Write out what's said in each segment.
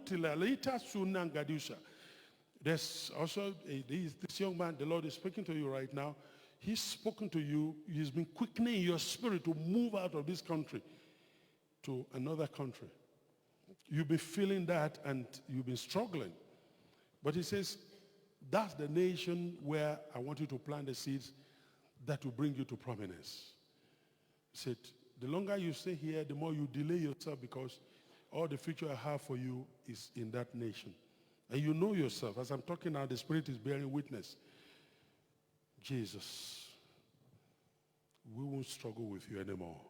Tilalita Sunangadusha. There's also this young man, the Lord is speaking to you right now. He's spoken to you. He's been quickening your spirit to move out of this country to another country. You've been feeling that and you've been struggling. But he says, that's the nation where I want you to plant the seeds that will bring you to prominence. He said, the longer you stay here, the more you delay yourself, because all the future I have for you is in that nation. And you know yourself. As I'm talking now, the Spirit is bearing witness. Jesus, we won't struggle with you anymore.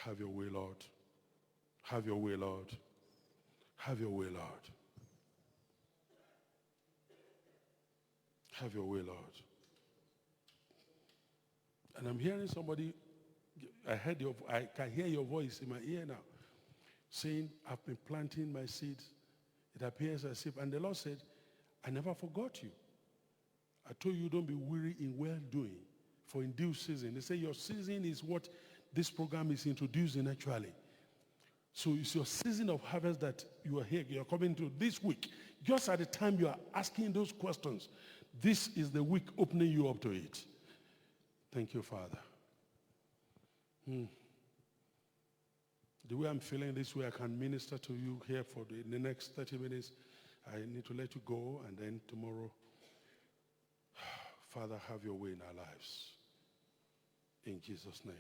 Have your way, Lord. Have your way, Lord. Have your way, Lord. Have your way, Lord. And I'm hearing somebody, I can hear your voice in my ear now, saying, I've been planting my seeds. It appears as if, and the Lord said, I never forgot you. I told you don't be weary in well-doing, for in due season. They say your season is what this program is introducing actually. So it's your season of harvest that you are here, you're coming to this week. Just at the time you are asking those questions, this is the week opening you up to it. Thank you, Father. The way I'm feeling this way, I can minister to you here for the next 30 minutes. I need to let you go, and then tomorrow, Father, have your way in our lives. In Jesus' name.